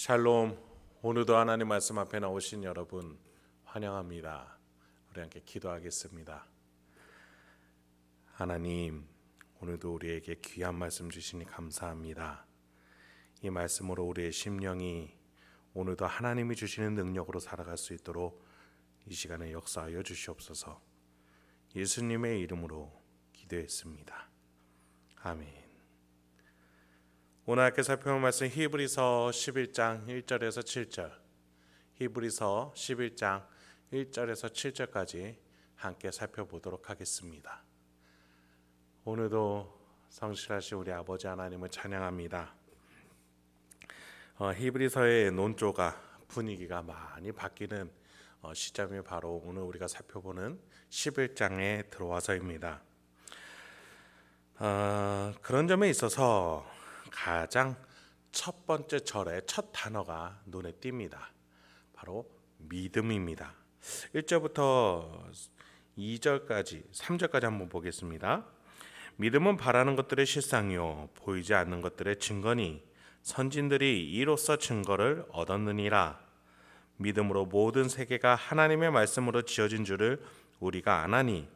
샬롬. 오늘도 하나님 말씀 앞에 나오신 여러분 환영합니다. 우리 함께 기도하겠습니다. 하나님, 오늘도 우리에게 귀한 말씀 주시니 감사합니다. 이 말씀으로 우리의 심령이 오늘도 하나님이 주시는 능력으로 살아갈 수 있도록 이 시간에 역사하여 주시옵소서. 예수님의 이름으로 기도했습니다. 아멘. 오늘 함께 살펴볼 말씀 히브리서 11장 1절에서 7절, 히브리서 11장 1절에서 7절까지 함께 살펴보도록 하겠습니다. 오늘도 성실하신 우리 아버지 하나님을 찬양합니다. 히브리서의 논조가 분위기가 많이 바뀌는 시점이 바로 오늘 우리가 살펴보는 11장에 들어와서입니다. 그런 점에 있어서 가장 첫 번째 절의 첫 단어가 눈에 띕니다. 바로 믿음입니다. 1절부터 2절까지 3절까지 한번 보겠습니다. 믿음은 바라는 것들의 실상이요 보이지 않는 것들의 증거니 선진들이 이로써 증거를 얻었느니라. 믿음으로 모든 세계가 하나님의 말씀으로 지어진 줄을 우리가 아나니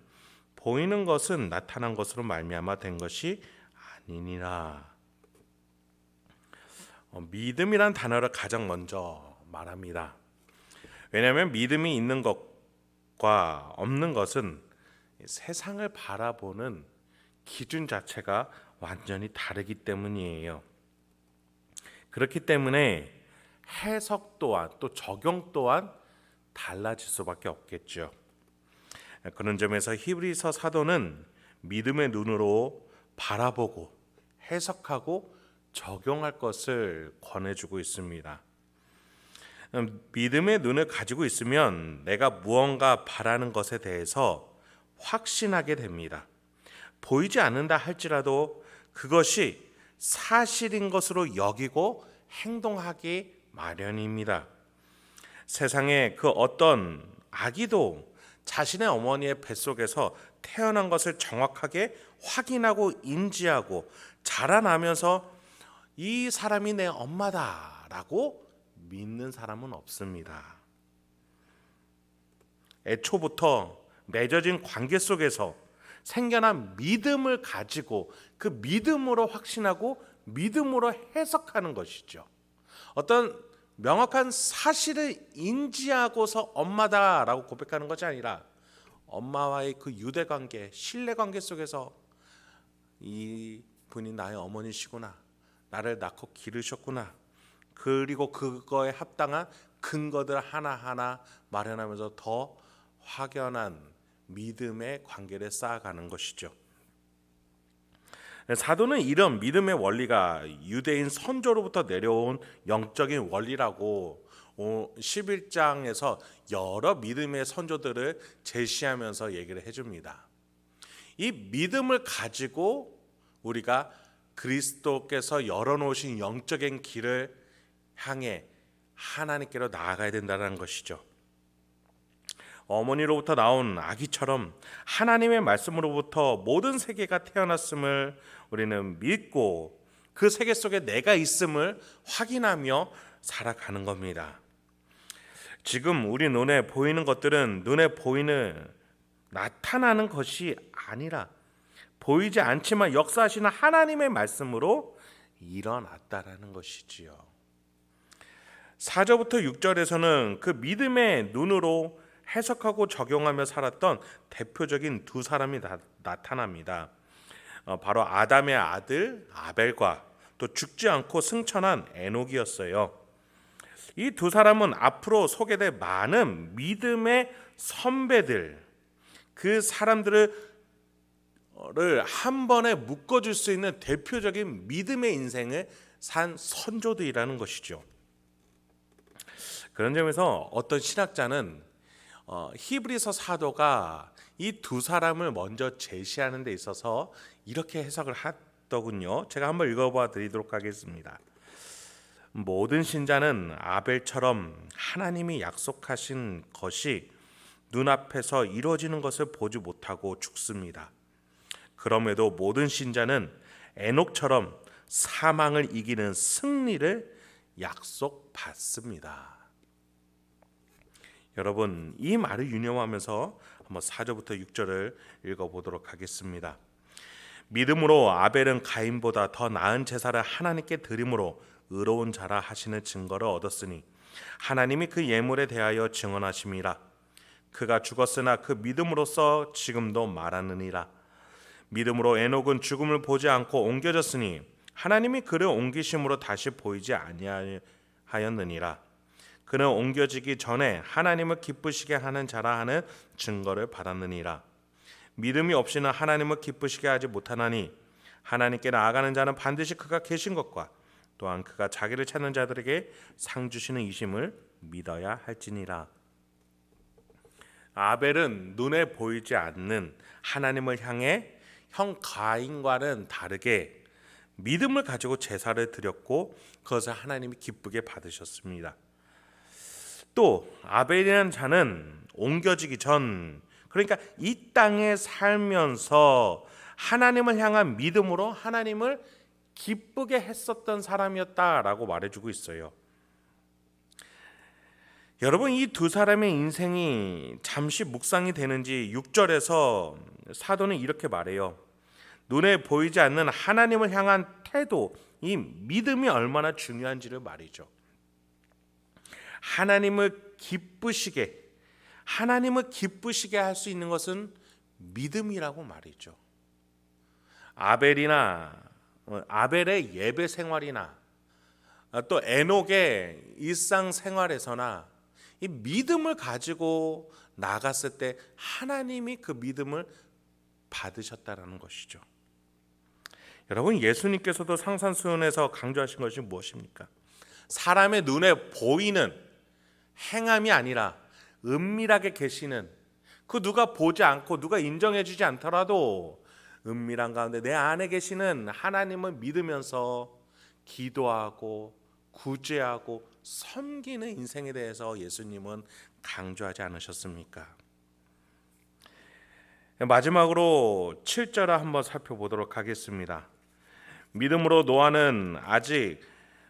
보이는 것은 나타난 것으로 말미암아 된 것이 아니니라. 믿음이란 단어를 가장 먼저 말합니다. 왜냐하면 믿음이 있는 것과 없는 것은 세상을 바라보는 기준 자체가 완전히 다르기 때문이에요. 그렇기 때문에 해석 또한 또 적용 또한 달라질 수밖에 없겠죠. 그런 점에서 히브리서 사도는 믿음의 눈으로 바라보고 해석하고 적용할 것을 권해주고 있습니다. 믿음의 눈을 가지고 있으면 내가 무언가 바라는 것에 대해서 확신하게 됩니다. 보이지 않는다 할지라도 그것이 사실인 것으로 여기고 행동하기 마련입니다. 세상에 그 어떤 아기도 자신의 어머니의 뱃속에서 태어난 것을 정확하게 확인하고 인지하고 자라나면서 이 사람이 내 엄마다라고 믿는 사람은 없습니다. 애초부터 맺어진 관계 속에서 생겨난 믿음을 가지고 그 믿음으로 확신하고 믿음으로 해석하는 것이죠. 어떤 명확한 사실을 인지하고서 엄마다라고 고백하는 것이 아니라 엄마와의 그 유대관계, 신뢰관계 속에서 이 분이 나의 어머니시구나, 나를 낳고 기르셨구나, 그리고 그거에 합당한 근거들 하나하나 마련하면서 더 확연한 믿음의 관계를 쌓아가는 것이죠. 사도는 이런 믿음의 원리가 유대인 선조로부터 내려온 영적인 원리라고 11장에서 여러 믿음의 선조들을 제시하면서 얘기를 해줍니다. 이 믿음을 가지고 우리가 그리스도께서 열어놓으신 영적인 길을 향해 하나님께로 나아가야 된다는 것이죠. 어머니로부터 나온 아기처럼 하나님의 말씀으로부터 모든 세계가 태어났음을 우리는 믿고 그 세계 속에 내가 있음을 확인하며 살아가는 겁니다. 지금 우리 눈에 보이는 것들은 눈에 보이는 나타나는 것이 아니라 보이지 않지만 역사하시는 하나님의 말씀으로 일어났다라는 것이지요. 4절부터 6절에서는 그 믿음의 눈으로 해석하고 적용하며 살았던 대표적인 두 사람이 나타납니다. 바로 아담의 아들 아벨과 또 죽지 않고 승천한 에녹이었어요. 이 두 사람은 앞으로 소개될 많은 믿음의 선배들, 그 사람들을 한 번에 묶어줄 수 있는 대표적인 믿음의 인생을 산 선조들이라는 것이죠. 그런 점에서 어떤 신학자는 히브리서 사도가 이 두 사람을 먼저 제시하는 데 있어서 이렇게 해석을 하더군요. 제가 한번 읽어봐 드리도록 하겠습니다. 모든 신자는 아벨처럼 하나님이 약속하신 것이 눈앞에서 이루어지는 것을 보지 못하고 죽습니다. 그럼에도 모든 신자는 에녹처럼 사망을 이기는 승리를 약속받습니다. 여러분, 이 말을 유념하면서 한번 4절부터 6절을 읽어보도록 하겠습니다. 믿음으로 아벨은 가인보다 더 나은 제사를 하나님께 드림으로 의로운 자라 하시는 증거를 얻었으니 하나님이 그 예물에 대하여 증언하심이라. 그가 죽었으나 그 믿음으로써 지금도 말하느니라. 믿음으로 에녹은 죽음을 보지 않고 옮겨졌으니 하나님이 그를 옮기심으로 다시 보이지 아니하였느니라. 그는 옮겨지기 전에 하나님을 기쁘시게 하는 자라 하는 증거를 받았느니라. 믿음이 없이는 하나님을 기쁘시게 하지 못하나니 하나님께 나아가는 자는 반드시 그가 계신 것과 또한 그가 자기를 찾는 자들에게 상 주시는 이심을 믿어야 할지니라. 아벨은 눈에 보이지 않는 하나님을 향해 형 가인과는 다르게 믿음을 가지고 제사를 드렸고 그것을 하나님이 기쁘게 받으셨습니다. 또 아벨이라는 자는 옮겨지기 전, 그러니까 이 땅에 살면서 하나님을 향한 믿음으로 하나님을 기쁘게 했었던 사람이었다라고 말해주고 있어요. 여러분, 이 두 사람의 인생이 잠시 묵상이 되는지 6절에서 사도는 이렇게 말해요. 눈에 보이지 않는 하나님을 향한 태도, 이 믿음이 얼마나 중요한지를 말이죠. 하나님을 기쁘시게 할 수 있는 것은 믿음이라고 말이죠. 아벨의 예배 생활이나 또 에녹의 일상 생활에서나 이 믿음을 가지고 나갔을 때 하나님이 그 믿음을 받으셨다라는 것이죠. 여러분, 예수님께서도 상산수훈에서 강조하신 것이 무엇입니까? 사람의 눈에 보이는 행함이 아니라 은밀하게 계시는, 그 누가 보지 않고 누가 인정해 주지 않더라도 은밀한 가운데 내 안에 계시는 하나님을 믿으면서 기도하고 구제하고 섬기는 인생에 대해서 예수님은 강조하지 않으셨습니까? 마지막으로 7절을 한번 살펴보도록 하겠습니다. 믿음으로 노아는 아직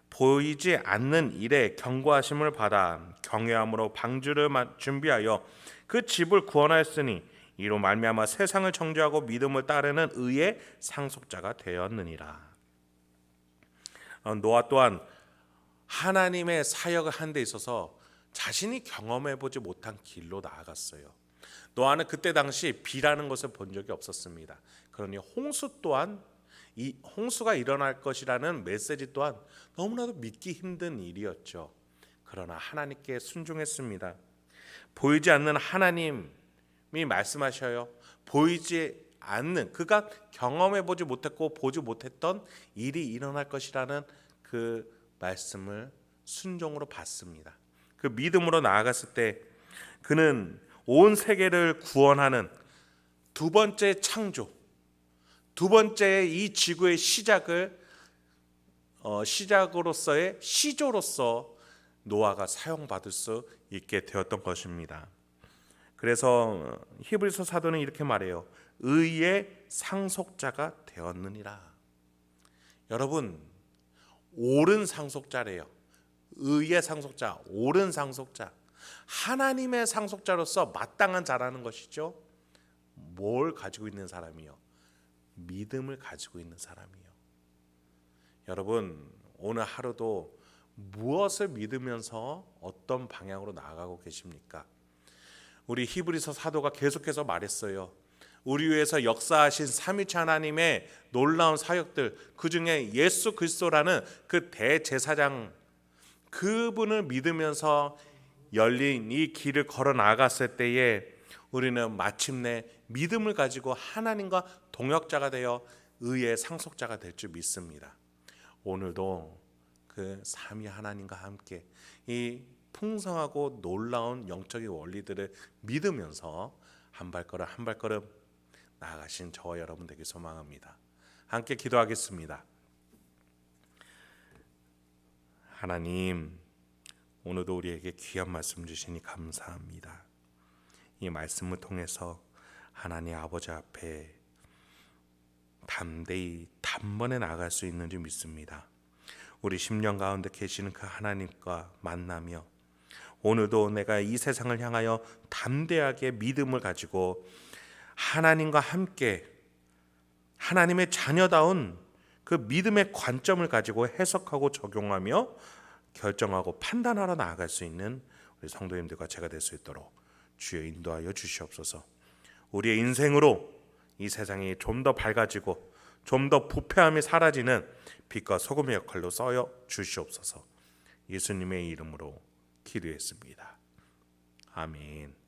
보이지 않는 일에 경고하심을 받아 경외함으로 방주를 준비하여 그 집을 구원하였으니 이로 말미암아 세상을 정죄하고 믿음을 따르는 의의 상속자가 되었느니라. 노아 또한 하나님의 사역을 하는 데 있어서 자신이 경험해 보지 못한 길로 나아갔어요. 노아는 그때 당시 비라는 것을 본 적이 없었습니다. 그러니 홍수 또한, 이 홍수가 일어날 것이라는 메시지 또한 너무나도 믿기 힘든 일이었죠. 그러나 하나님께 순종했습니다. 보이지 않는 하나님이 말씀하셔요. 보이지 않는, 그가 경험해 보지 못했고 보지 못했던 일이 일어날 것이라는 그 말씀을 순종으로 받습니다. 그 믿음으로 나아갔을 때 그는 온 세계를 구원하는 두 번째 창조, 두 번째 이 지구의 시작으로서의 시조로서 노아가 사용받을 수 있게 되었던 것입니다. 그래서 히브리서 사도는 이렇게 말해요. 의의 상속자가 되었느니라. 여러분, 옳은 상속자래요. 의의 상속자, 옳은 상속자, 하나님의 상속자로서 마땅한 자라는 것이죠. 뭘 가지고 있는 사람이요? 믿음을 가지고 있는 사람이요. 여러분, 오늘 하루도 무엇을 믿으면서 어떤 방향으로 나아가고 계십니까? 우리 히브리서 사도가 계속해서 말했어요. 우리 위해서 역사하신 삼위일체 하나님의 놀라운 사역들, 그중에 예수 그리스도라는 그 대제사장, 그분을 믿으면서 열린 이 길을 걸어 나갔을 때에 우리는 마침내 믿음을 가지고 하나님과 동역자가 되어 의의 상속자가 될 줄 믿습니다. 오늘도 그 삼위 하나님과 함께 이 풍성하고 놀라운 영적인 원리들을 믿으면서 한 발걸음 한 발걸음 나아가신 저와 여러분 되길 소망합니다. 함께 기도하겠습니다. 하나님, 오늘도 우리에게 귀한 말씀 주시니 감사합니다. 이 말씀을 통해서 하나님 아버지 앞에 담대히 단번에 나아갈 수 있는 줄 믿습니다. 우리 심령 가운데 계시는 그 하나님과 만나며 오늘도 내가 이 세상을 향하여 담대하게 믿음을 가지고 하나님과 함께 하나님의 자녀다운 그 믿음의 관점을 가지고 해석하고 적용하며 결정하고 판단하러 나아갈 수 있는 우리 성도님들과 제가 될 수 있도록 주여 인도하여 주시옵소서. 우리의 인생으로 이 세상이 좀 더 밝아지고 좀 더 부패함이 사라지는 빛과 소금의 역할로 써여 주시옵소서. 예수님의 이름으로 기도했습니다. 아멘.